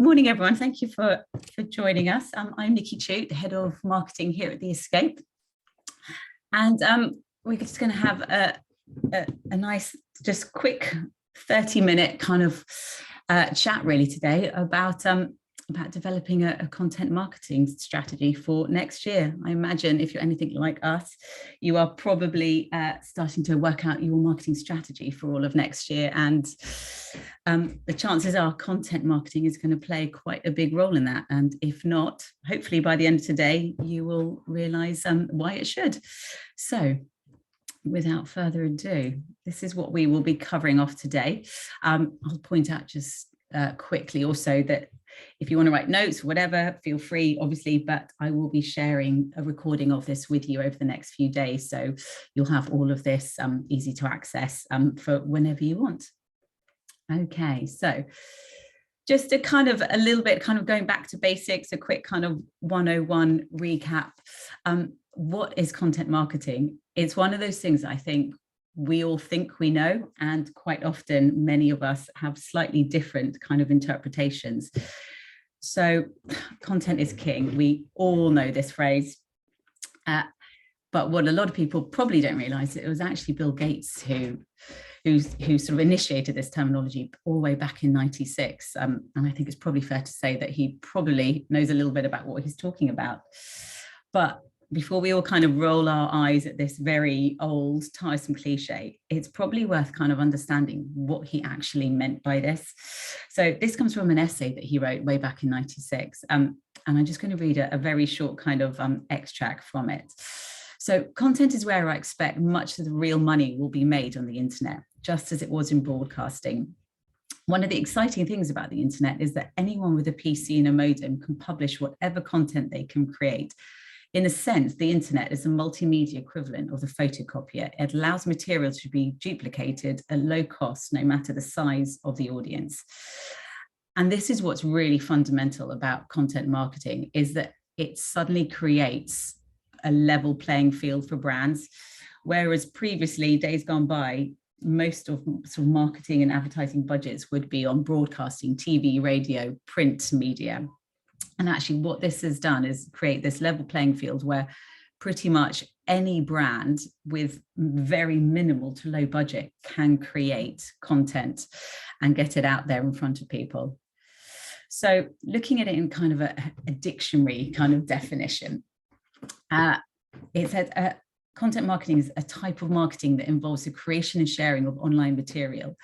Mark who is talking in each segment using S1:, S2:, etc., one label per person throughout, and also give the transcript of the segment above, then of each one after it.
S1: morning, everyone. Thank you for joining us. I'm Nicky Chute, the head of marketing here at The Escape. And we're just going to have a nice, just quick 30-minute kind of chat really today about developing a content marketing strategy for next year. I imagine if you're anything like us, you are probably starting to work out your marketing strategy for all of next year. And the chances are content marketing is going to play quite a big role in that. And if not, hopefully by the end of today, you will realize why it should. So without further ado, this is what we will be covering off today. I'll point out just quickly also that if you want to write notes or whatever, feel free, obviously, but I will be sharing a recording of this with you over the next few days. So you'll have all of this easy to access for whenever you want. Okay, so just a kind of a little bit kind of going back to basics, a quick kind of 101 recap. What is content marketing? It's one of those things I think we all think we know, and quite often many of us have slightly different kind of interpretations. So content is king. We all know this phrase. But what a lot of people probably don't realize, it was actually Bill Gates who sort of initiated this terminology all the way back in '96. And I think it's probably fair to say that he probably knows a little bit about what he's talking about. But before we all kind of roll our eyes at this very old, tiresome cliche, it's probably worth kind of understanding what he actually meant by this. So this comes from an essay that he wrote way back in '96. And I'm just going to read a very short kind of extract from it. So content is where I expect much of the real money will be made on the internet, just as it was in broadcasting. One of the exciting things about the internet is that anyone with a PC and a modem can publish whatever content they can create. In a sense, the internet is a multimedia equivalent of the photocopier. It allows material to be duplicated at low cost, no matter the size of the audience. And this is what's really fundamental about content marketing, is that it suddenly creates a level playing field for brands. Whereas previously, days gone by, most of sort of marketing and advertising budgets would be on broadcasting, TV, radio, print media. And actually what this has done is create this level playing field where pretty much any brand with very minimal to low budget can create content and get it out there in front of people. So looking at it in kind of a dictionary kind of definition, it said content marketing is a type of marketing that involves the creation and sharing of online material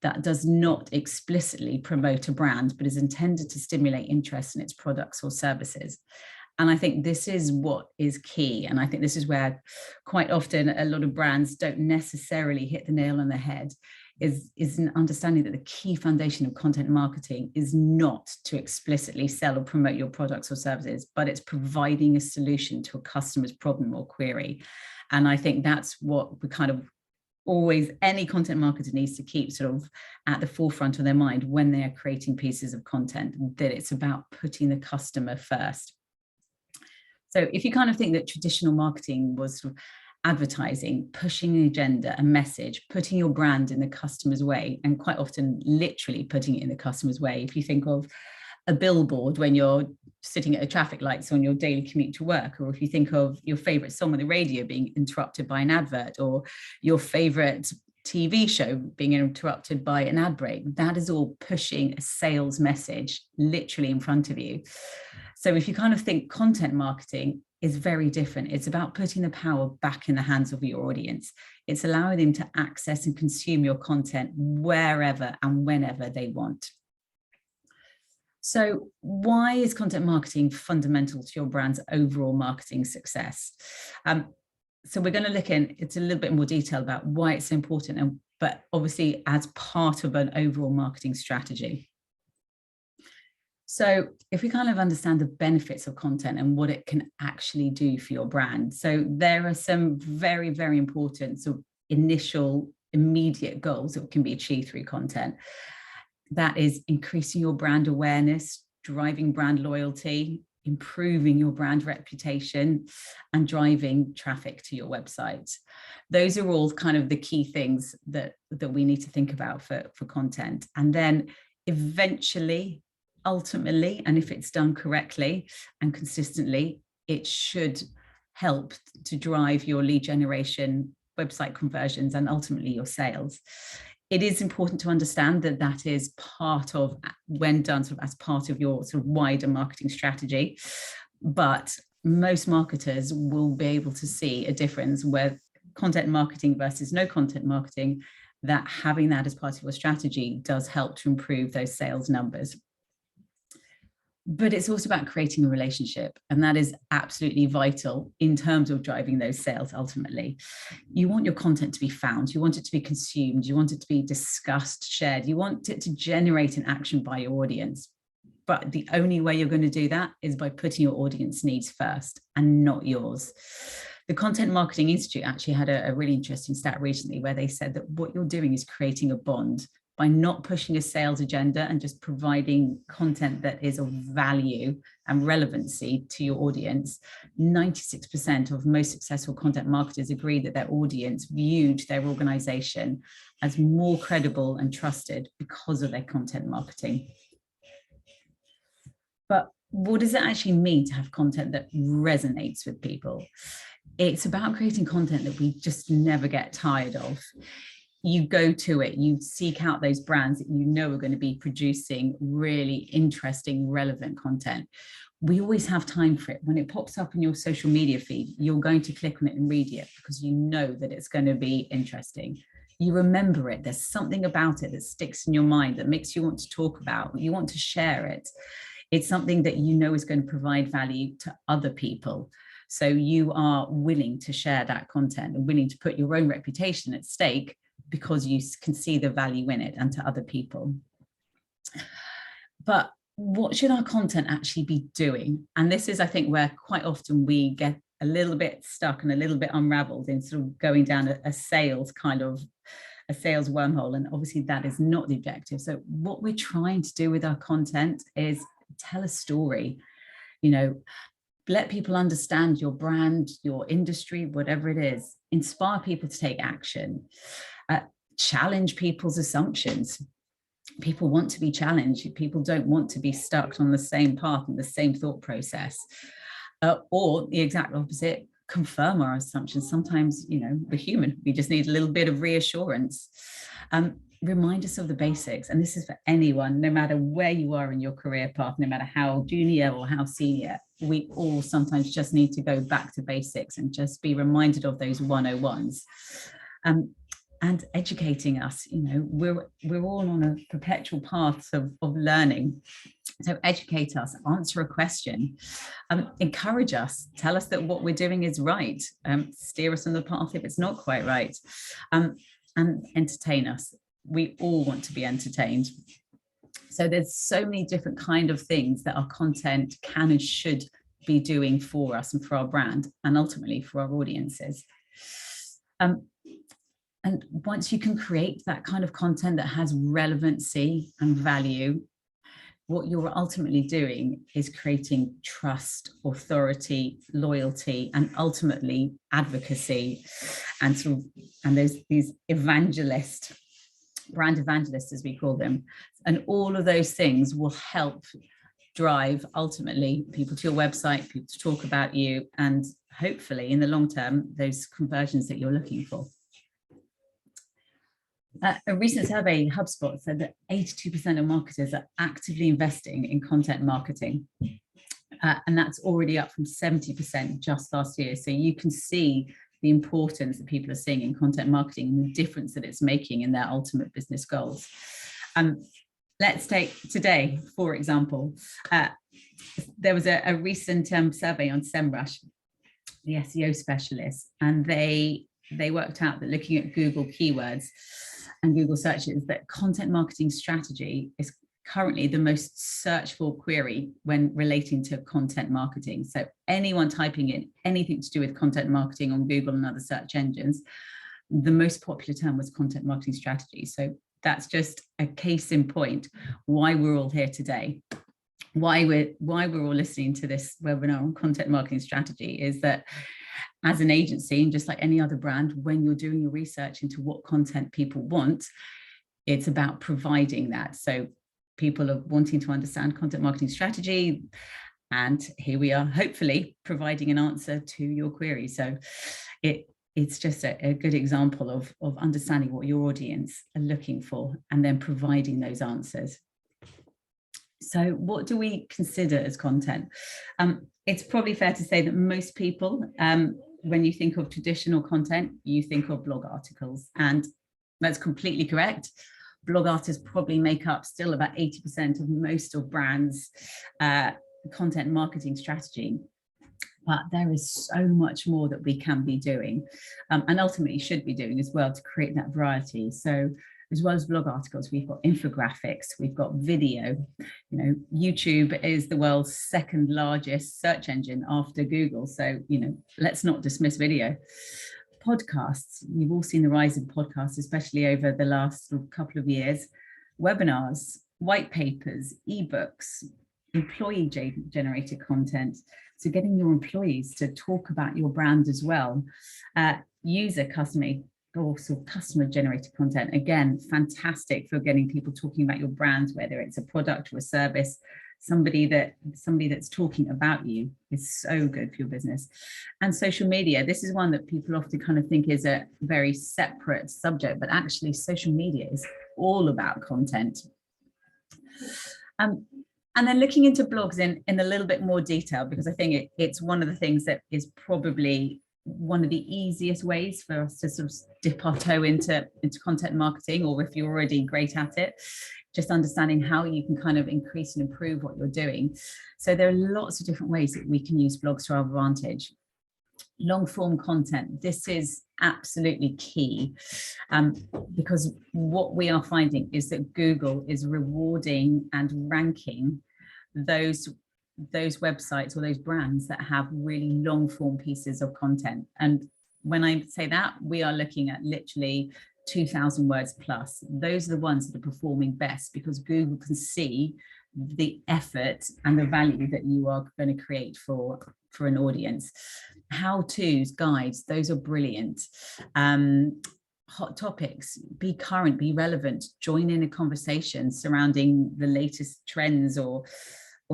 S1: that does not explicitly promote a brand, but is intended to stimulate interest in its products or services. And I think this is what is key. And I think this is where quite often a lot of brands don't necessarily hit the nail on the head, is an understanding that the key foundation of content marketing is not to explicitly sell or promote your products or services, but it's providing a solution to a customer's problem or query. And I think that's what we kind of always, any content marketer needs to keep sort of at the forefront of their mind when they are creating pieces of content, that it's about putting the customer first. So if you kind of think that traditional marketing was sort of advertising, pushing an agenda, a message, putting your brand in the customer's way, and quite often literally putting it in the customer's way. If you think of a billboard when you're sitting at a traffic lights on your daily commute to work, or if you think of your favorite song on the radio being interrupted by an advert, or your favorite TV show being interrupted by an ad break, that is all pushing a sales message literally in front of you. So if you kind of think content marketing is very different, it's about putting the power back in the hands of your audience. It's allowing them to access and consume your content wherever and whenever they want. So why is content marketing fundamental to your brand's overall marketing success? So we're going to look into a little bit more detail about why it's so important, but obviously as part of an overall marketing strategy. So if we kind of understand the benefits of content and what it can actually do for your brand. So there are some very, very important sort of initial immediate goals that can be achieved through content. That is increasing your brand awareness, driving brand loyalty, improving your brand reputation, and driving traffic to your website. Those are all kind of the key things that we need to think about for content. And then eventually, ultimately, and if it's done correctly and consistently, it should help to drive your lead generation, website conversions, and ultimately your sales. It is important to understand that that is part of, when done sort of as part of your sort of wider marketing strategy. But most marketers will be able to see a difference where content marketing versus no content marketing, that having that as part of your strategy does help to improve those sales numbers. But it's also about creating a relationship, and that is absolutely vital in terms of driving those sales. Ultimately, you want your content to be found, you want it to be consumed, you want it to be discussed, shared, you want it to generate an action by your audience. But the only way you're going to do that is by putting your audience needs first and not yours. The Content Marketing Institute actually had a really interesting stat recently where they said that what you're doing is creating a bond by not pushing a sales agenda and just providing content that is of value and relevancy to your audience. 96% of most successful content marketers agree that their audience viewed their organization as more credible and trusted because of their content marketing. But what does it actually mean to have content that resonates with people? It's about creating content that we just never get tired of. You go to it, you seek out those brands that you know are going to be producing really interesting, relevant content. We always have time for it. When it pops up in your social media feed, you're going to click on it and read it because you know that it's going to be interesting. You remember it. There's something about it that sticks in your mind that makes you want to talk about, you want to share it. It's something that you know is going to provide value to other people. So you are willing to share that content and willing to put your own reputation at stake because you can see the value in it and to other people. But what should our content actually be doing? And this is, I think, where quite often we get a little bit stuck and a little bit unraveled in sort of going down a sales wormhole. And obviously that is not the objective. So what we're trying to do with our content is tell a story, let people understand your brand, your industry, whatever it is, inspire people to take action, challenge people's assumptions. People want to be challenged. People don't want to be stuck on the same path and the same thought process, or the exact opposite, confirm our assumptions. Sometimes, we're human. We just need a little bit of reassurance. Remind us of the basics. And this is for anyone, no matter where you are in your career path, no matter how junior or how senior, we all sometimes just need to go back to basics and just be reminded of those 101s. And educating us, we're all on a perpetual path of learning. So educate us, answer a question, encourage us, tell us that what we're doing is right, steer us on the path if it's not quite right, and entertain us. We all want to be entertained. So there's so many different kind of things that our content can and should be doing for us and for our brand, and ultimately for our audiences. And once you can create that kind of content that has relevancy and value, what you're ultimately doing is creating trust, authority, loyalty, and ultimately advocacy, and these brand evangelists, as we call them. And all of those things will help drive ultimately people to your website, people to talk about you, and hopefully in the long term, those conversions that you're looking for. A recent survey, HubSpot, said that 82% of marketers are actively investing in content marketing. And that's already up from 70% just last year. So you can see the importance that people are seeing in content marketing and the difference that it's making in their ultimate business goals. Let's take today, for example. There was a recent survey on SEMrush, the SEO specialist, and they worked out that looking at Google keywords and Google searches, that content marketing strategy is currently the most searched for query when relating to content marketing. So anyone typing in anything to do with content marketing on Google and other search engines, the most popular term was content marketing strategy. So that's just a case in point why we're all here today. Why we're all listening to this webinar on content marketing strategy is that as an agency, and just like any other brand, when you're doing your research into what content people want, it's about providing that. So people are wanting to understand content marketing strategy. And here we are, hopefully providing an answer to your query. So it's just a good example of understanding what your audience are looking for and then providing those answers. So what do we consider as content? It's probably fair to say that most people, when you think of traditional content, you think of blog articles, and that's completely correct. Blog articles probably make up still about 80% of most of brands' content marketing strategy. But there is so much more that we can be doing, and ultimately should be doing as well, to create that variety. So as well as blog articles, we've got infographics, we've got video. You know, YouTube is the world's second largest search engine after Google. So, you know, let's not dismiss video. Podcasts, you've all seen the rise in podcasts, especially over the last couple of years. Webinars, white papers, ebooks, employee generated content. So getting your employees to talk about your brand as well. User customer generated content, again, fantastic for getting people talking about your brand, whether it's a product or a service. Somebody that's talking about you is so good for your business. And social media, this is one that people often kind of think is a very separate subject, but actually social media is all about content. And then looking into blogs in a little bit more detail, because I think it's one of the things that is probably one of the easiest ways for us to sort of dip our toe into content marketing, or if you're already great at it, just understanding how you can kind of increase and improve what you're doing. So there are lots of different ways that we can use blogs to our advantage. Long form content, this is absolutely key, because what we are finding is that Google is rewarding and ranking those websites or those brands that have really long form pieces of content. And when I say that, we are looking at literally 2,000 words plus. Those are the ones that are performing best, because Google can see the effort and the value that you are going to create for an audience. How-tos, guides, those are brilliant. Hot topics, be current, be relevant, join in a conversation surrounding the latest trends or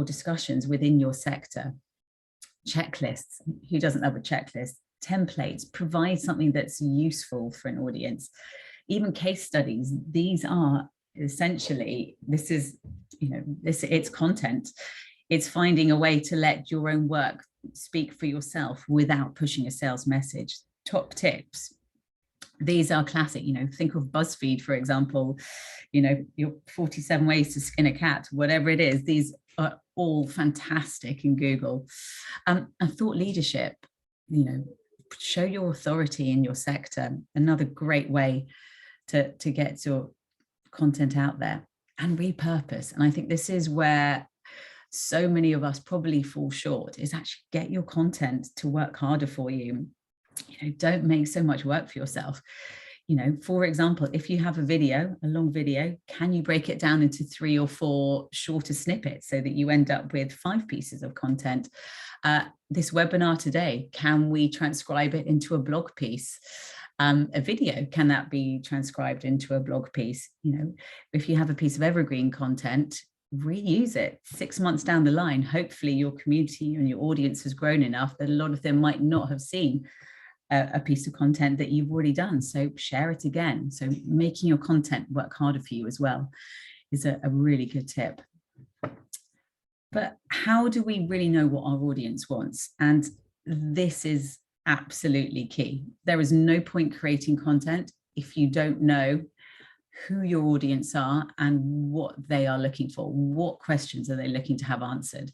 S1: discussions within your sector. Checklists, who doesn't love a checklist? Templates, provide something that's useful for an audience. Even case studies, these are essentially, it's content. It's finding a way to let your own work speak for yourself without pushing a sales message. Top tips, these are classic, think of BuzzFeed, for example, your 47 ways to skin a cat, whatever it is, these are all fantastic in Google. And thought leadership, show your authority in your sector, another great way to get your content out there. And repurpose. And I think this is where so many of us probably fall short, is actually get your content to work harder for you. Don't make so much work for yourself. For example, if you have a long video, can you break it down into 3 or 4 shorter snippets so that you end up with 5 pieces of content? This webinar today, can we transcribe it into a blog piece? A video, can that be transcribed into a blog piece? If you have a piece of evergreen content, reuse it 6 months down the line. Hopefully your community and your audience has grown enough that a lot of them might not have seen a piece of content that you've already done. So share it again. So making your content work harder for you as well is a really good tip. But how do we really know what our audience wants? And this is absolutely key. There is no point creating content if you don't know who your audience are and what they are looking for. What questions are they looking to have answered?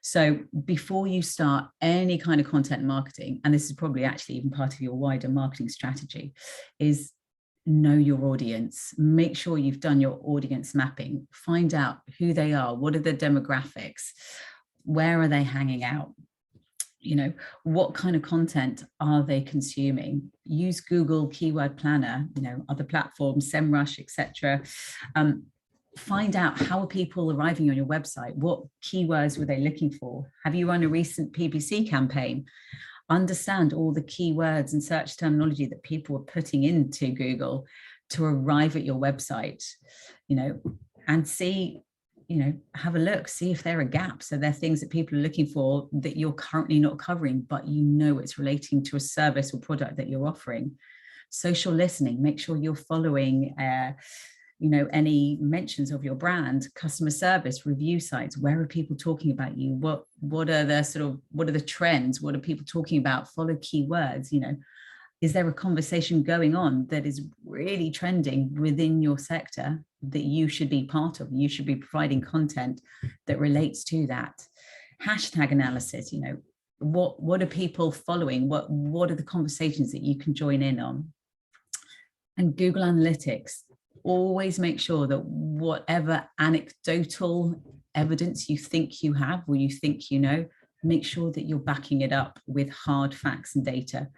S1: So before you start any kind of content marketing, and this is probably actually even part of your wider marketing strategy, is know your audience. Make sure you've done your audience mapping. Find out who they are. What are the demographics? Where are they hanging out? What kind of content are they consuming? Use Google Keyword Planner, other platforms, SEMrush, etc. Find out, how are people arriving on your website? What keywords were they looking for? Have you run a recent PPC campaign? Understand all the keywords and search terminology that people are putting into Google to arrive at your website, and see have a look, see if there are gaps. Are there things that people are looking for that you're currently not covering, but it's relating to a service or product that you're offering? Social listening, make sure you're following any mentions of your brand. Customer service, review sites, where are people talking about you? What are the trends? What are people talking about? Follow keywords. Is there a conversation going on that is really trending within your sector that you should be part of? You should be providing content that relates to that. Hashtag analysis, what are people following? What are the conversations that you can join in on? And Google Analytics, always make sure that whatever anecdotal evidence you think you have or you think make sure that you're backing it up with hard facts and data.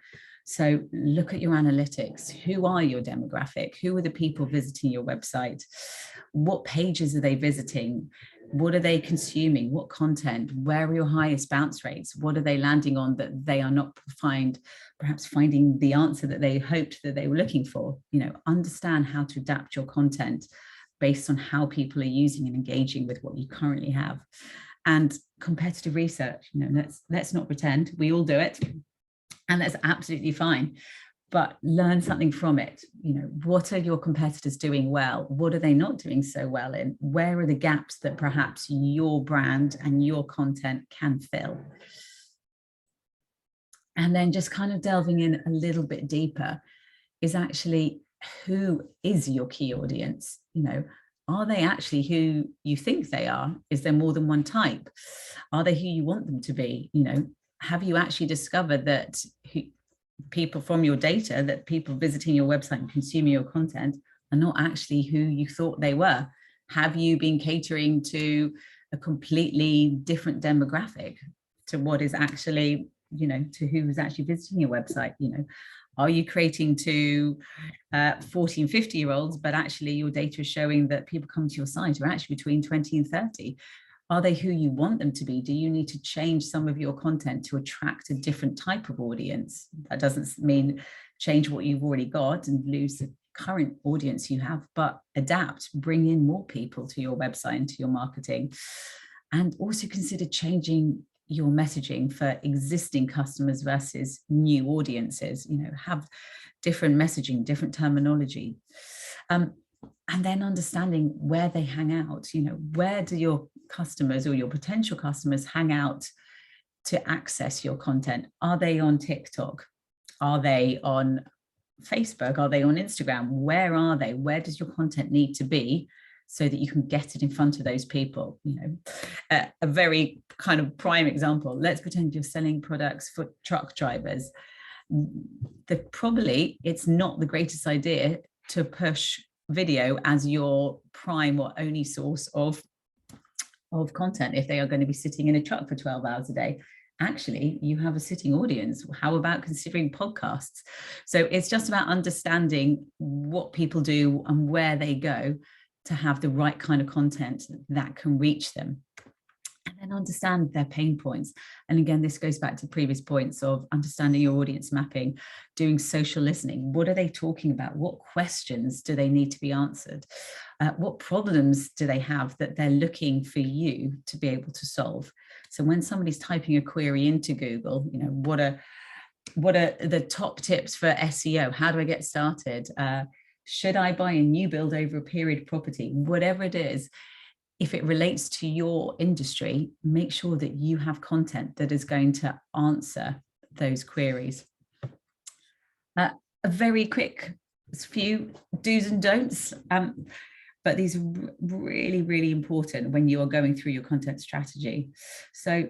S1: So look at your analytics. Who are your demographic? Who are the people visiting your website? What pages are they visiting? What are they consuming? What content? Where are your highest bounce rates? What are they landing on that they are not perhaps finding the answer that they hoped that they were looking for? Understand how to adapt your content based on how people are using and engaging with what you currently have. And competitive research, let's not pretend, we all do it. And that's absolutely fine, but learn something from it. What are your competitors doing well? What are they not doing so well in? Where are the gaps that perhaps your brand and your content can fill? And then just kind of delving in a little bit deeper is actually, who is your key audience? Are they actually who you think they are? Is there more than one type? Are they who you want them to be? Have you actually discovered that people from your data, that people visiting your website and consuming your content are not actually who you thought they were? Have you been catering to a completely different demographic to what is actually, to who is actually visiting your website? Are you creating to 40 and 50-year-olds, but actually your data is showing that people come to your site are actually between 20 and 30? Are they who you want them to be? Do you need to change some of your content to attract a different type of audience? That doesn't mean change what you've already got and lose the current audience you have, but adapt, bring in more people to your website and to your marketing. And also consider changing your messaging for existing customers versus new audiences. Have different messaging, different terminology. And then understanding where they hang out. Where do your customers or your potential customers hang out to access your content? Are they on TikTok? Are they on Facebook? Are they on Instagram? Where are they? Where does your content need to be so that you can get it in front of those people? A very kind of prime example, let's pretend you're selling products for truck drivers. Probably it's not the greatest idea to push video as your prime or only source of content if they are going to be sitting in a truck for 12 hours a day. Actually, you have a sitting audience. How about considering podcasts? So it's just about understanding what people do and where they go to have the right kind of content that can reach them. And then understand their pain points. And again, this goes back to previous points of understanding your audience mapping, doing social listening. What are they talking about? What questions do they need to be answered? What problems do they have that they're looking for you to be able to solve? So when somebody's typing a query into Google, what are the top tips for SEO? How do I get started? Should I buy a new build over a period property? Whatever it is, if it relates to your industry, make sure that you have content that is going to answer those queries. A very quick few do's and don'ts, but these are really, really important when you are going through your content strategy. So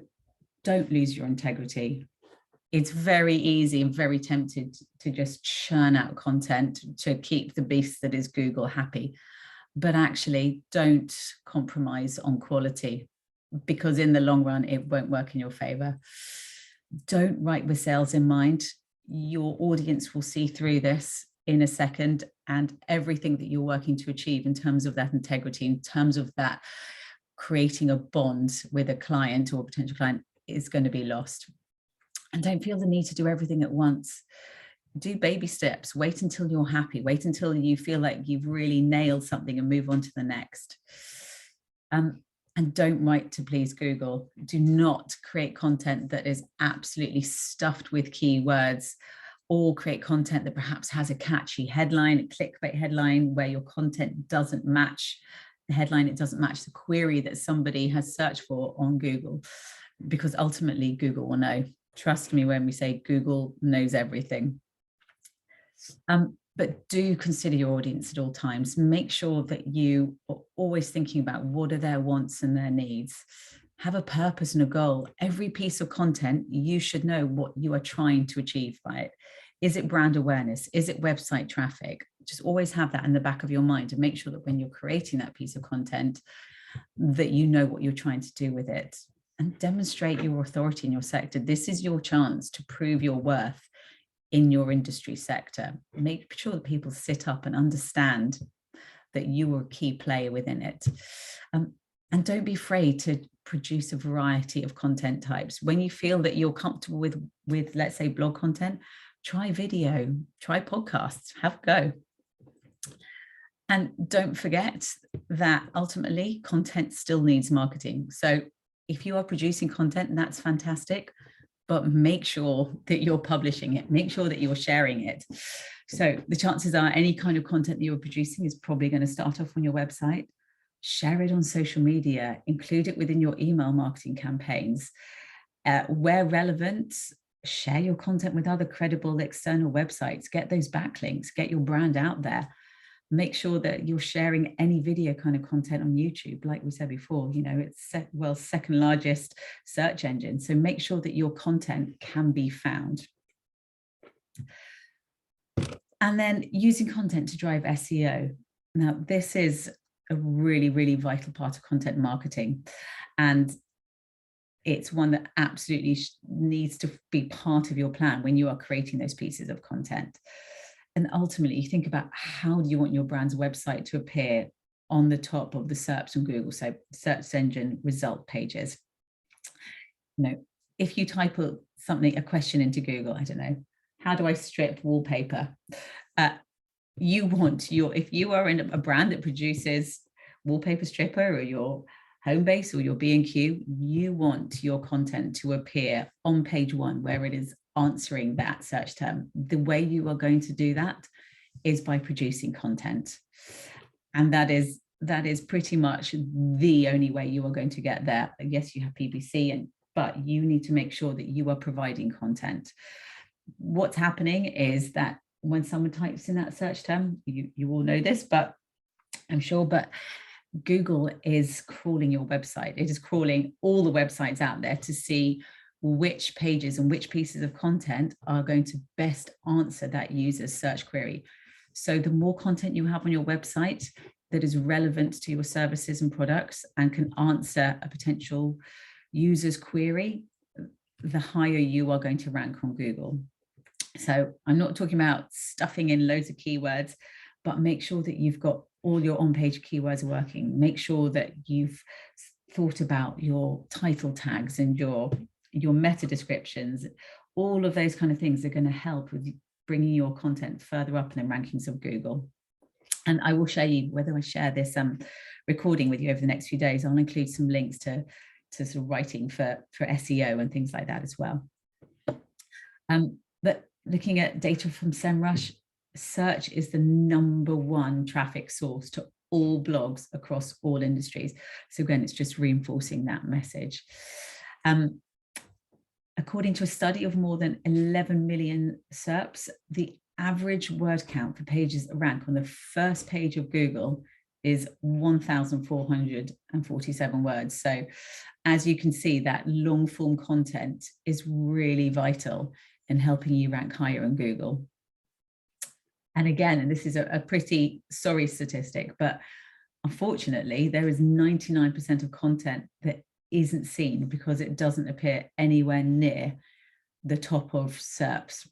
S1: don't lose your integrity. It's very easy and very tempted to just churn out content to keep the beast that is Google happy. But actually don't compromise on quality, because in the long run, it won't work in your favor. Don't write with sales in mind. Your audience will see through this in a second, and everything that you're working to achieve in terms of that integrity, in terms of that creating a bond with a client or a potential client, is going to be lost. And don't feel the need to do everything at once. Do baby steps. Wait until you're happy. Wait until you feel like you've really nailed something and move on to the next. And don't write to please Google. Do not create content that is absolutely stuffed with keywords, or create content that perhaps has a catchy headline, a clickbait headline, where your content doesn't match the headline, it doesn't match the query that somebody has searched for on Google, because ultimately Google will know. Trust me when we say Google knows everything. But do consider your audience at all times. Make sure that you are always thinking about what are their wants and their needs. Have a purpose and a goal. Every piece of content, you should know what you are trying to achieve by it. Is it brand awareness? Is it website traffic? Just always have that in the back of your mind, and make sure that when you're creating that piece of content, that you know what you're trying to do with it, and demonstrate your authority in your sector. This is your chance to prove your worth in your industry sector. Make sure that people sit up and understand that you are a key player within it. And don't be afraid to produce a variety of content types. When you feel that you're comfortable with let's say, blog content, try video, try podcasts, have a go. And don't forget that ultimately content still needs marketing. So if you are producing content, that's fantastic, but make sure that you're publishing it, make sure that you're sharing it. So the chances are any kind of content that you're producing is probably going to start off on your website. Share it on social media, include it within your email marketing campaigns. Where relevant, share your content with other credible external websites, get those backlinks, get your brand out there. Make sure that you're sharing any video kind of content on YouTube. Like we said before, you know, it's world's second largest search engine. So make sure that your content can be found. And then using content to drive SEO. Now, this is a really, really vital part of content marketing. And it's one that absolutely needs to be part of your plan when you are creating those pieces of content. And ultimately, you think about how do you want your brand's website to appear on the top of the SERPs on Google, so search engine result pages. You know, if you type a question into Google, I don't know, how do I strip wallpaper? You want if you are in a brand that produces wallpaper stripper, or your Homebase or your B&Q, you want your content to appear on page 1 where it is answering that search term. The way you are going to do that is by producing content. And that is pretty much the only way you are going to get there. Yes, you have PPC, but you need to make sure that you are providing content. What's happening is that when someone types in that search term, you all know this, but I'm sure, but Google is crawling your website. It is crawling all the websites out there to see which pages and which pieces of content are going to best answer that user's search query. So the more content you have on your website that is relevant to your services and products and can answer a potential user's query, the higher you are going to rank on Google. So I'm not talking about stuffing in loads of keywords, but make sure that you've got all your on-page keywords working. Make sure that you've thought about your title tags and your meta descriptions. All of those kind of things are going to help with bringing your content further up in the rankings of Google. And I will show you, whether I share this recording with you over the next few days, I'll include some links to sort of writing for SEO and things like that as well. But looking at data from SEMrush, search is the #1 traffic source to all blogs across all industries. So again, it's just reinforcing that message. According to a study of more than 11 million SERPs, the average word count for pages that rank on the first page of Google is 1,447 words. So as you can see, that long form content is really vital in helping you rank higher in Google. And again, and this is a pretty sorry statistic, but unfortunately, there is 99% of content that isn't seen because it doesn't appear anywhere near the top of SERPs,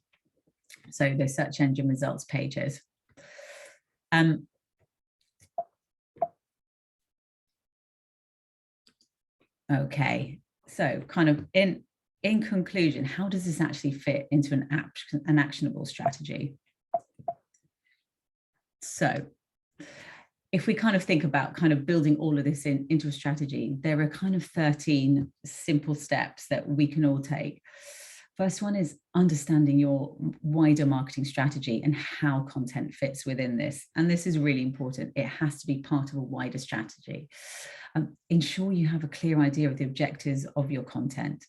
S1: so the search engine results pages. Okay, so kind of in conclusion, how does this actually fit into an actionable strategy? So if we kind of think about kind of building all of this into a strategy, there are kind of 13 simple steps that we can all take. First one is understanding your wider marketing strategy and how content fits within this. And this is really important. It has to be part of a wider strategy. Ensure you have a clear idea of the objectives of your content.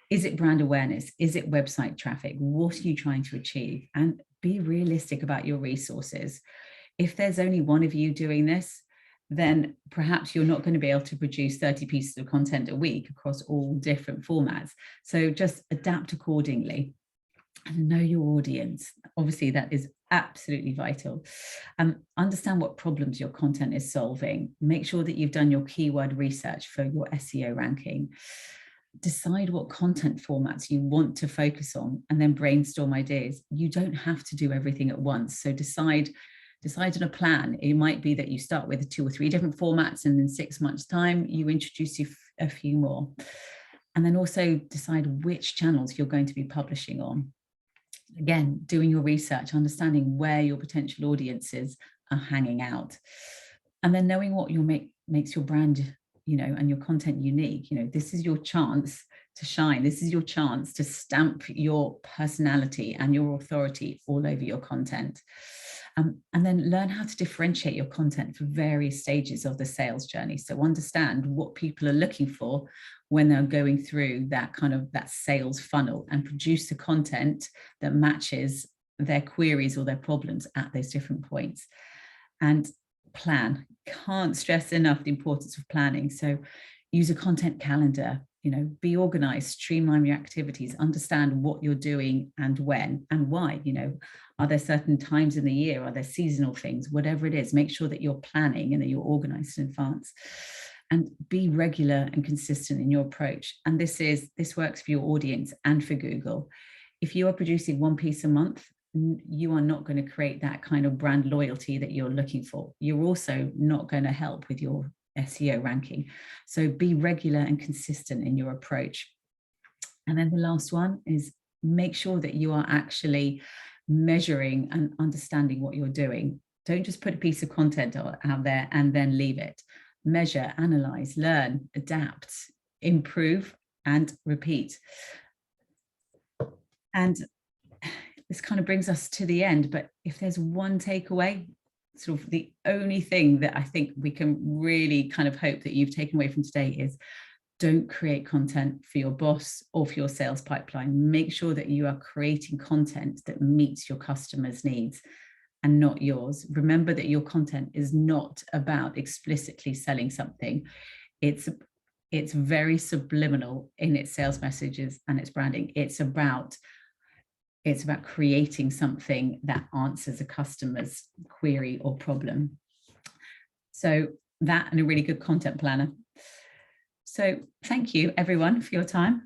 S1: Is it brand awareness? Is it website traffic? What are you trying to achieve? And be realistic about your resources. If there's only one of you doing this, then perhaps you're not going to be able to produce 30 pieces of content a week across all different formats. So just adapt accordingly and know your audience. Obviously, that is absolutely vital. Understand what problems your content is solving. Make sure that you've done your keyword research for your SEO ranking. Decide what content formats you want to focus on and then brainstorm ideas. You don't have to do everything at once. So decide on a plan. It might be that you start with 2 or 3 different formats, and in 6 months' time, you introduce a few more. And then also decide which channels you're going to be publishing on. Again, doing your research, understanding where your potential audiences are hanging out. And then knowing what makes your brand, and your content unique. This is your chance to shine. This is your chance to stamp your personality and your authority all over your content. And then learn how to differentiate your content for various stages of the sales journey. So understand what people are looking for when they're going through that sales funnel, and produce the content that matches their queries or their problems at those different points. And plan. Can't stress enough the importance of planning. So use a content calendar, be organized, streamline your activities, understand what you're doing and when and why. Are there certain times in the year? Are there seasonal things? Whatever it is, make sure that you're planning and that you're organized in advance. And be regular and consistent in your approach. And this works for your audience and for Google. If you are producing 1 piece a month, you are not going to create that kind of brand loyalty that you're looking for. You're also not going to help with your SEO ranking. So be regular and consistent in your approach. And then the last one is make sure that you are actually measuring and understanding what you're doing. Don't just put a piece of content out there and then leave it. Measure, analyze, learn, adapt, improve, and repeat. And this kind of brings us to the end, but if there's one takeaway, sort of the only thing that I think we can really kind of hope that you've taken away from today is, don't create content for your boss or for your sales pipeline. Make sure that you are creating content that meets your customers' needs and not yours. Remember that your content is not about explicitly selling something. It's very subliminal in its sales messages and its branding. It's about creating something that answers a customer's query or problem. So that, and a really good content planner. So thank you everyone for your time.